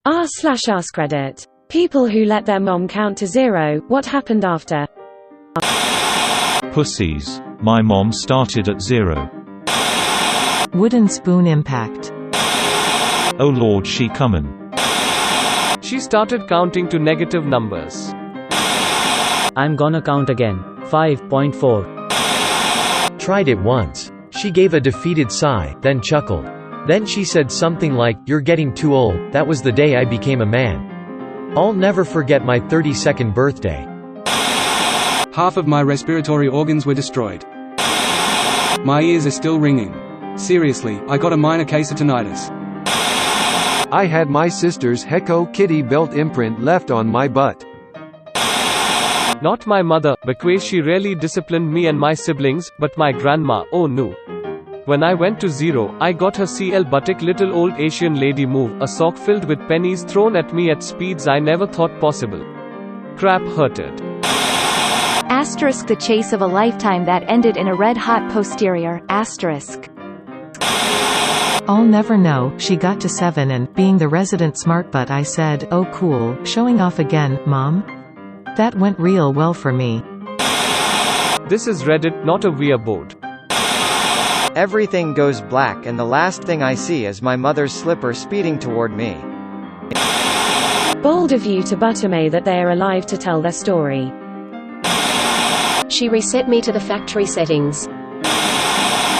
r/AskReddit. People who let their mom count to 0, what happened after? Pussies. My mom started at 0. Wooden spoon impact. Oh Lord, she comin'. She started counting to negative numbers. I'm gonna count again. 5.4. Tried it once. She gave a defeated sigh, then chuckled. Then she said something like, "You're getting too old." That was the day I became a man. I'll never forget my 32nd birthday. Half of my respiratory organs were destroyed. My ears are still ringing. Seriously, I got a minor case of tinnitus. I had my sister's Hello Kitty belt imprint left on my butt. Not my mother, because she really disciplined me and my siblings, but my grandma, oh no. When I went to 0, I got her CL buttock little old Asian lady move, a sock filled with pennies thrown at me at speeds I never thought possible. Crap hurted. Asterisk the chase of a lifetime that ended in a red-hot posterior, asterisk. I'll never know. She got to 7 and, being the resident smartbutt, I said, "Oh cool, showing off again, mom?" That went real well for me. This is Reddit, not a weird board. Everything goes black and the last thing I see is my mother's slipper speeding toward me. Bold of you to Buttermay that they are alive to tell their story. She reset me to the factory settings.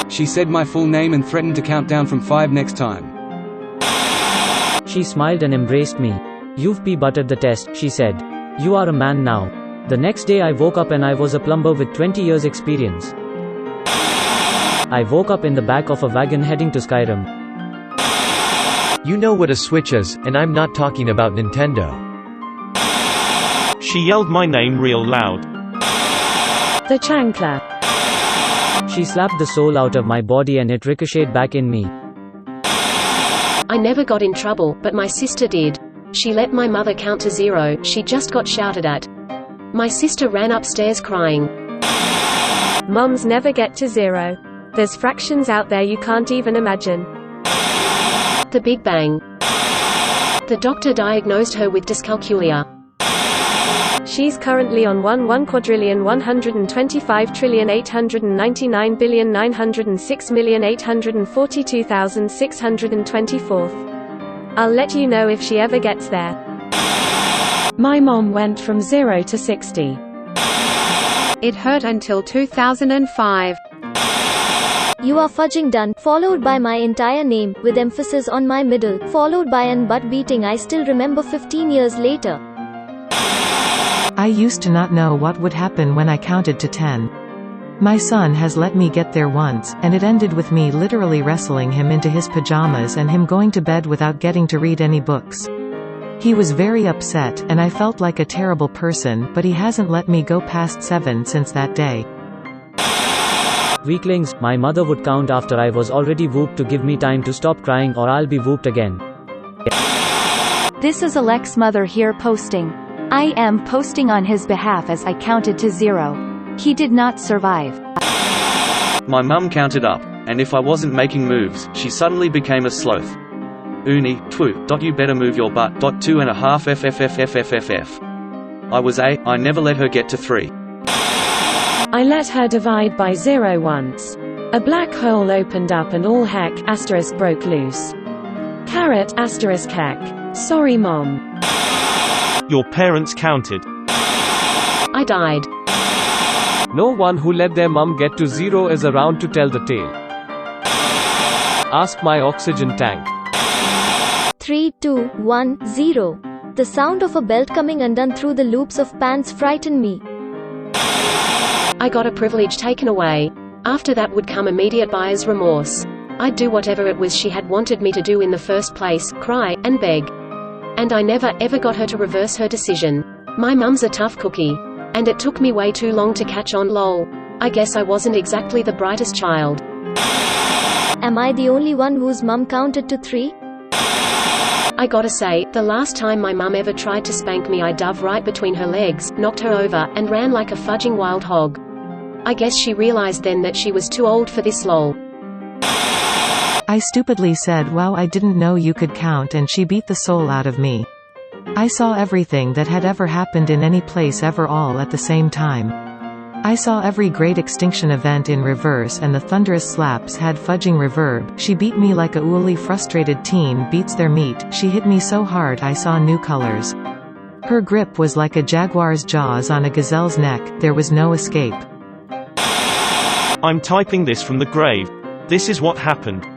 She said my full name and threatened to count down from 5 next time. She smiled and embraced me. "You've buttered the test," she said. "You are a man now." The next day I woke up and I was a plumber with 20 years experience. I woke up in the back of a wagon heading to Skyrim. You know what a Switch is, and I'm not talking about Nintendo. She yelled my name real loud. The chancla. She slapped the soul out of my body and it ricocheted back in me. I never got in trouble, but my sister did. She let my mother count to 0, she just got shouted at. My sister ran upstairs crying. Moms never get to 0. There's fractions out there you can't even imagine. The Big Bang. The doctor diagnosed her with dyscalculia. She's currently on 1,125,829,906,842,624. I'll let you know if she ever gets there. My mom went from 0 to 60. It hurt until 2005. You are fudging done, followed by my entire name, with emphasis on my middle, followed by an butt beating I still remember 15 years later. I used to not know what would happen when I counted to 10. My son has let me get there once, and it ended with me literally wrestling him into his pajamas and him going to bed without getting to read any books. He was very upset, and I felt like a terrible person, but he hasn't let me go past 7 since that day. Weaklings, my mother would count after I was already whooped to give me time to stop crying or I'll be whooped again. This is Alex's mother here posting. I am posting on his behalf as I counted to 0. He did not survive. My mum counted up, and if I wasn't making moves, she suddenly became a sloth. Uni, twu, you better move your butt. 2.5 FFFFFFF. I was I never let her get to 3. I let her divide by 0 once. A black hole opened up and all heck asterisk broke loose. Carrot asterisk heck. Sorry mom. Your parents counted. I died. No one who let their mum get to 0 is around to tell the tale. Ask my oxygen tank. 3, 2, 1, 0. The sound of a belt coming undone through the loops of pants frightened me. I got a privilege taken away. After that would come immediate buyer's remorse. I'd do whatever it was she had wanted me to do in the first place, cry, and beg. And I never, ever got her to reverse her decision. My mum's a tough cookie. And it took me way too long to catch on, lol. I guess I wasn't exactly the brightest child. Am I the only one whose mum counted to 3? I gotta say, the last time my mum ever tried to spank me I dove right between her legs, knocked her over, and ran like a fudging wild hog. I guess she realized then that she was too old for this, lol. I stupidly said wow, I didn't know you could count, and she beat the soul out of me. I saw everything that had ever happened in any place ever all at the same time. I saw every great extinction event in reverse, and the thunderous slaps had fudging reverb. She beat me like a woolly frustrated teen beats their meat. She hit me so hard I saw new colors. Her grip was like a jaguar's jaws on a gazelle's neck. There was no escape. I'm typing this from the grave. This is what happened.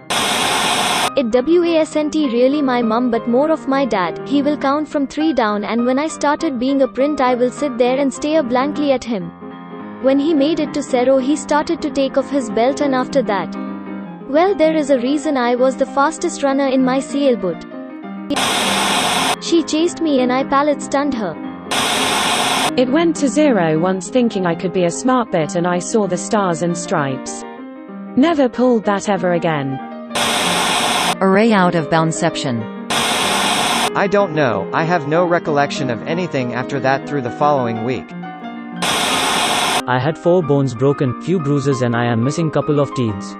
It wasn't really my mum but more of my dad. He will count from 3 down, and when I started being a print I will sit there and stare blankly at him. When he made it to 0 he started to take off his belt, and after that, well, there is a reason I was the fastest runner in my sailboat. She chased me and I pallet stunned her. It went to 0 once thinking I could be a smart bit, and I saw the stars and stripes. Never pulled that ever again. Array out of boundception. I don't know, I have no recollection of anything after that through the following week. I had 4 bones broken, few bruises, and I am missing couple of teeth.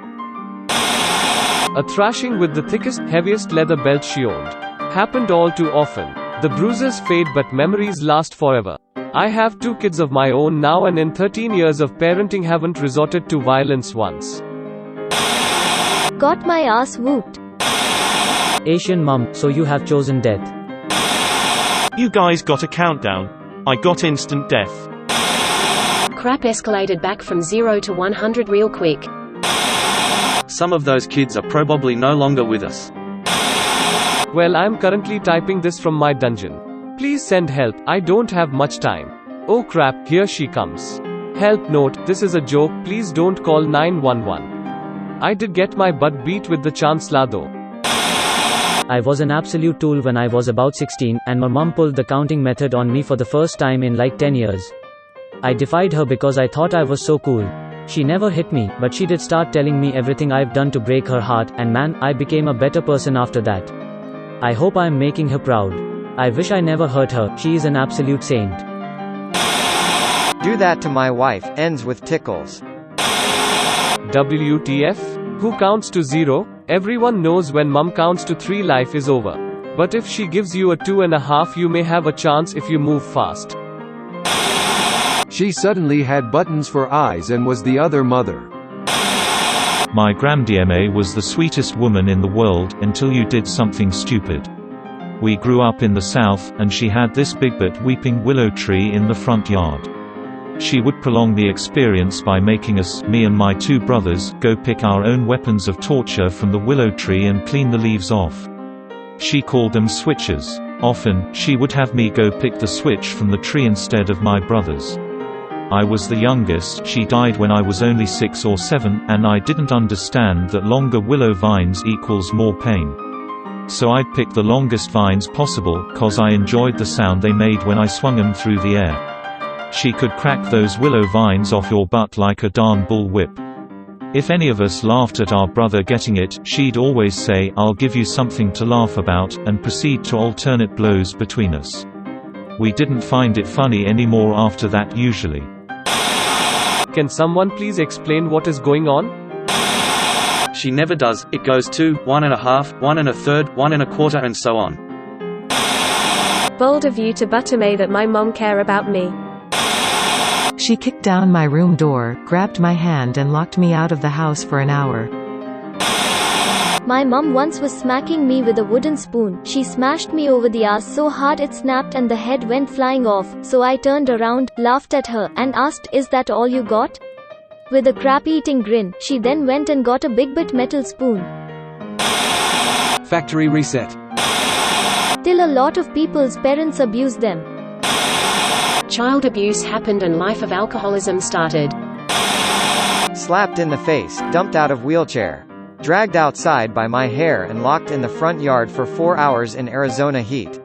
A thrashing with the thickest, heaviest leather belt she owned. Happened all too often. The bruises fade but memories last forever. I have 2 kids of my own now, and in 13 years of parenting haven't resorted to violence once. Got my ass whooped. Asian mum, so you have chosen death. You guys got a countdown. I got instant death. Crap escalated back from 0 to 100 real quick. Some of those kids are probably no longer with us. Well, I'm currently typing this from my dungeon. Please send help, I don't have much time. Oh crap, here she comes. Help note, this is a joke, please don't call 911. I did get my butt beat with the Chancellor though. I was an absolute tool when I was about 16, and my mum pulled the counting method on me for the first time in like 10 years. I defied her because I thought I was so cool. She never hit me, but she did start telling me everything I've done to break her heart, and man, I became a better person after that. I hope I'm making her proud. I wish I never hurt her, she is an absolute saint. Do that to my wife, ends with tickles. WTF? Who counts to 0? Everyone knows when mum counts to 3 life is over. But if she gives you a 2.5 you may have a chance if you move fast. She suddenly had buttons for eyes and was the other mother. My grandma was the sweetest woman in the world, until you did something stupid. We grew up in the south, and she had this big but weeping willow tree in the front yard. She would prolong the experience by making us, me and my 2 brothers, go pick our own weapons of torture from the willow tree and clean the leaves off. She called them switches. Often, she would have me go pick the switch from the tree instead of my brothers. I was the youngest, she died when I was only 6 or 7, and I didn't understand that longer willow vines equals more pain. So I'd pick the longest vines possible, cause I enjoyed the sound they made when I swung them through the air. She could crack those willow vines off your butt like a darn bull whip. If any of us laughed at our brother getting it, she'd always say, "I'll give you something to laugh about," and proceed to alternate blows between us. We didn't find it funny anymore after that usually. Can someone please explain what is going on? She never does, it goes 2, 1.5, 1 1/3, 1 1/4 and so on. Bold of you to butter me that my mom care about me. She kicked down my room door, grabbed my hand and locked me out of the house for an hour. My mum once was smacking me with a wooden spoon. She smashed me over the ass so hard it snapped and the head went flying off, so I turned around, laughed at her, and asked, "Is that all you got?" With a crap-eating grin, she then went and got a big bit metal spoon. Factory reset. Till a lot of people's parents abuse them. Child abuse happened and life of alcoholism started. Slapped in the face, dumped out of wheelchair. Dragged outside by my hair and locked in the front yard for 4 hours in Arizona heat.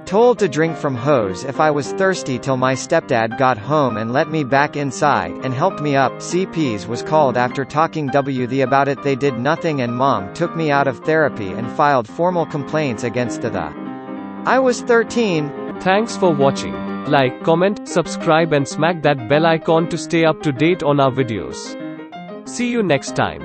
Told to drink from hose if I was thirsty till my stepdad got home and let me back inside and helped me up. CPs was called after talking the about it. They did nothing and mom took me out of therapy and filed formal complaints against the. I was 13. Thanks for watching. Like, comment, subscribe and smack that bell icon to stay up to date on our videos. See you next time.